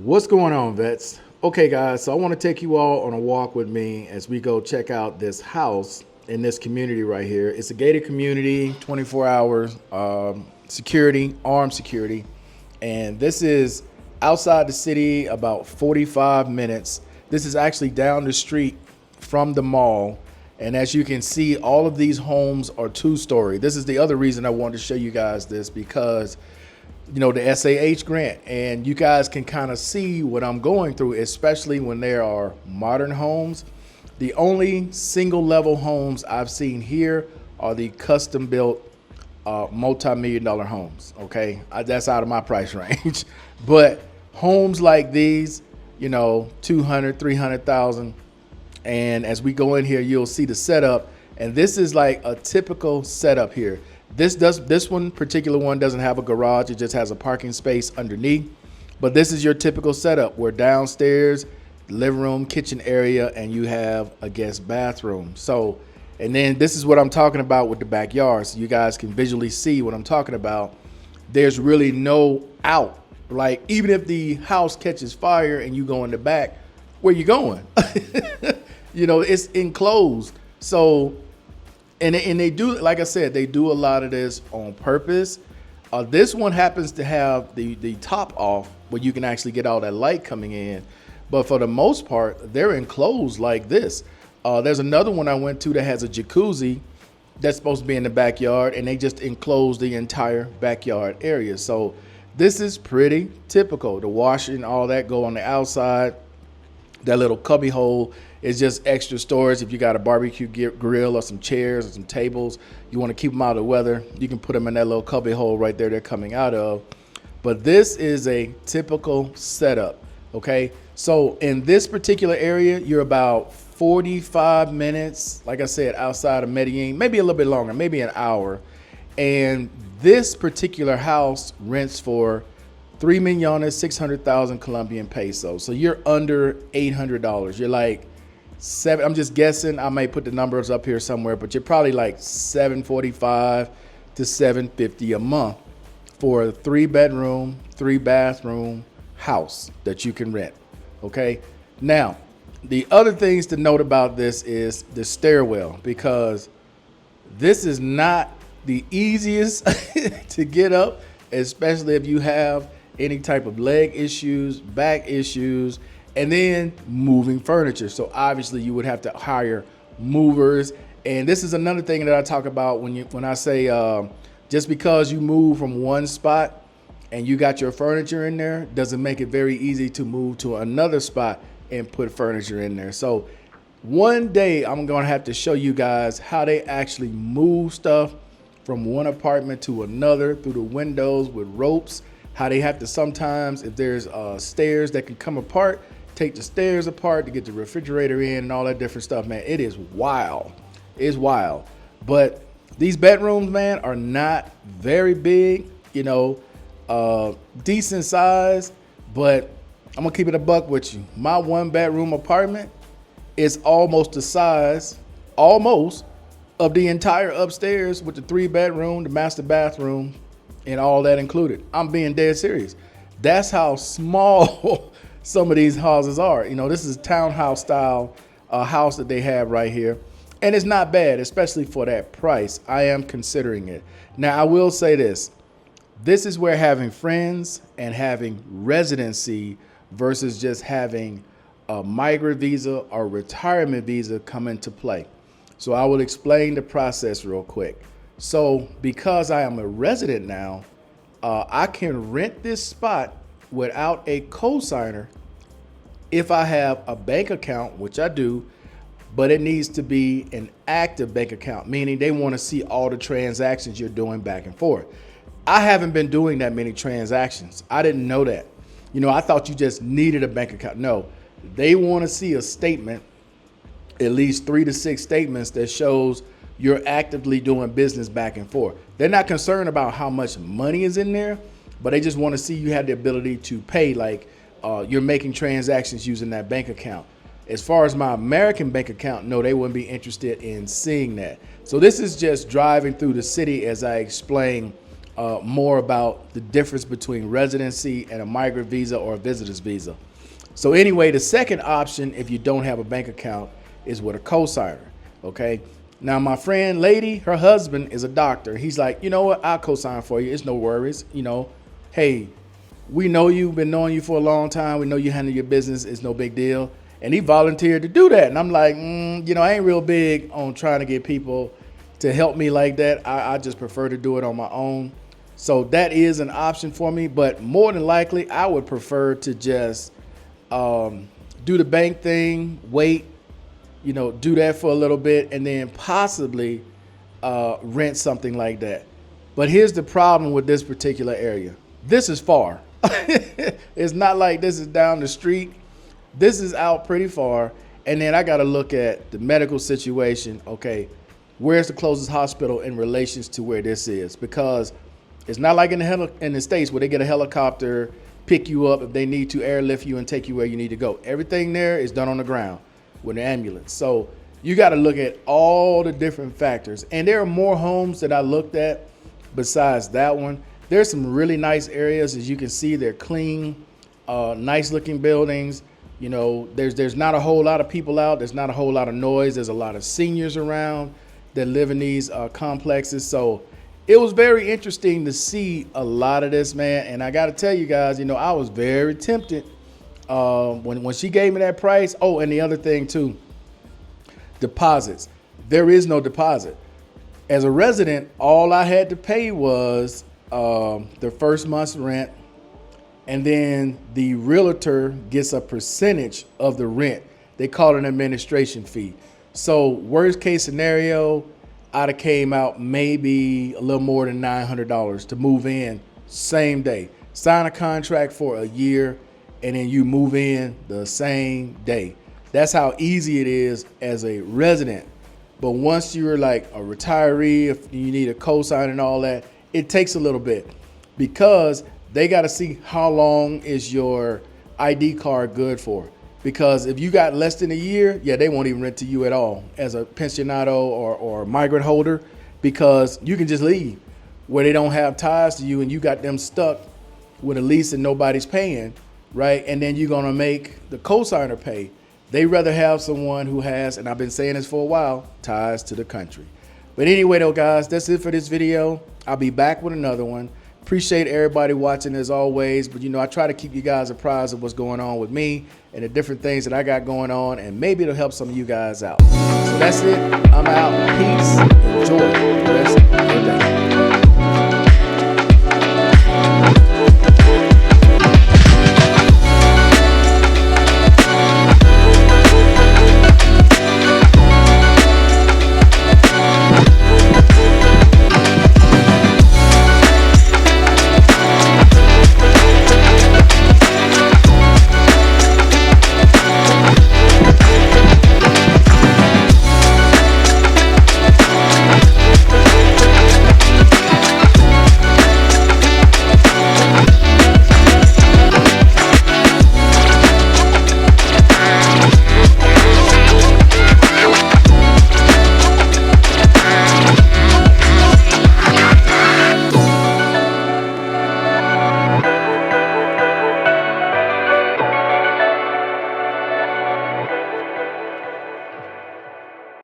What's going on, vets? Okay, guys, so I want to take you all on a walk with me as we go check out this house in this community right here. It's a gated community, 24 hours security, armed security. And this is outside the city, about 45 minutes. This is actually down the street from the mall. And as you can see, all of these homes are two-story. This is the other reason I wanted to show you guys this, because the SAH grant, and you guys can kind of see what I'm going through, especially when there are modern homes. The only single level homes I've seen here are the custom built multi-million dollar homes. Okay, that's out of my price range. But homes like these, 200, 300,000. And as we go in here, you'll see the setup. And this is like a typical setup here. This one particular one doesn't have a garage. It just has a parking space underneath. But this is your typical setup where downstairs, living room, kitchen area, and you have a guest bathroom. So, and then this is what I'm talking about with the backyard. So you guys can visually see what I'm talking about. There's really no out. Like, even if the house catches fire and you go in the back, where you going? It's enclosed. So, and they do, like I said, they do a lot of this on purpose. This one happens to have the top off where you can actually get all that light coming in. But for the most part, they're enclosed like this. There's another one I went to that has a jacuzzi that's supposed to be in the backyard, and they just enclose the entire backyard area. So this is pretty typical. The washer and all that go on the outside. That little cubby hole is just extra storage. If you got a barbecue grill or some chairs or some tables, you want to keep them out of the weather, you can put them in that little cubby hole right there they're coming out of. But this is a typical setup, okay? So in this particular area, you're about 45 minutes, like I said, outside of Medellin, maybe a little bit longer, maybe an hour. And this particular house rents for 3,600,000 Colombian pesos. So you're under $800. You're like seven. I'm just guessing. I may put the numbers up here somewhere, but you're probably like $745 to $750 a month for a 3-bedroom, 3-bathroom house that you can rent. Okay. Now, the other things to note about this is the stairwell, because this is not the easiest to get up, especially if you have any type of leg issues, back issues, and then moving furniture. So obviously you would have to hire movers. And this is another thing that I talk about when I say just because you move from one spot and you got your furniture in there doesn't make it very easy to move to another spot and put furniture in there. So one day I'm gonna have to show you guys how they actually move stuff from one apartment to another through the windows with ropes. How they have to sometimes, if there's stairs that can come apart, take the stairs apart to get the refrigerator in and all that different stuff, man. It is wild. It's wild. But these bedrooms, man, are not very big, decent size. But I'm gonna keep it a buck with you. My 1-bedroom apartment is almost the size, of the entire upstairs with the 3-bedroom, the master bathroom, and all that included. I'm being dead serious. That's how small some of these houses are. This is a townhouse style house that they have right here. And it's not bad, especially for that price. I am considering it. Now, I will say this. This is where having friends and having residency versus just having a migrant visa or retirement visa come into play. So I will explain the process real quick. So because I am a resident now, I can rent this spot without a cosigner if I have a bank account, which I do, but it needs to be an active bank account, meaning they want to see all the transactions you're doing back and forth. I haven't been doing that many transactions. I didn't know that. I thought you just needed a bank account. No, they want to see a statement, at least 3 to 6 statements that shows you're actively doing business back and forth. They're not concerned about how much money is in there, but they just want to see you have the ability to pay, like you're making transactions using that bank account. As far as my American bank account, no, they wouldn't be interested in seeing that. So this is just driving through the city as I explain more about the difference between residency and a migrant visa or a visitor's visa. So anyway, the second option, if you don't have a bank account, is with a cosigner, okay? Now, my friend, lady, her husband is a doctor. He's like, you know what, I'll cosign for you. It's no worries, you know. Hey, we know you've been knowing you for a long time. We know you handle your business. It's no big deal. And he volunteered to do that. And I'm like, you know, I ain't real big on trying to get people to help me like that. I just prefer to do it on my own. So that is an option for me. But more than likely, I would prefer to just do the bank thing, wait, you know, do that for a little bit, and then possibly rent something like that. But here's the problem with this particular area. This is far. It's not like this is down the street. This is out pretty far. And then I got to look at the medical situation. Okay, where's the closest hospital in relations to where this is? Because it's not like in the States where they get a helicopter, pick you up if they need to, airlift you and take you where you need to go. Everything there is done on the ground with an ambulance. So you got to look at all the different factors. And there are more homes that I looked at besides that one. There's some really nice areas. As you can see, they're clean, nice looking buildings. You know, there's not a whole lot of people out. There's not a whole lot of noise. There's a lot of seniors around that live in these complexes. So it was very interesting to see a lot of this, man. And I got to tell you guys, you know, I was very tempted when she gave me that price. Oh, and the other thing too, deposits. There is no deposit. As a resident, all I had to pay was the first month's rent, and then the realtor gets a percentage of the rent. They call it an administration fee. So worst case scenario, I'd have came out maybe a little more than $900 to move in same day. Sign a contract for a year, and then you move in the same day. That's how easy it is as a resident. But once you're like a retiree, if you need a cosign and all that, it takes a little bit because they got to see how long is your ID card good for. Because if you got less than a year, yeah, they won't even rent to you at all as a pensionado or migrant holder, because you can just leave where they don't have ties to you and you got them stuck with a lease and nobody's paying, right? And then you're going to make the cosigner pay. They rather have someone who has, and I've been saying this for a while, ties to the country. But anyway, though, guys, that's it for this video. I'll be back with another one. Appreciate everybody watching as always. But, you know, I try to keep you guys apprised of what's going on with me and the different things that I got going on. And maybe it'll help some of you guys out. So that's it. I'm out. Peace. Enjoy the rest of your day.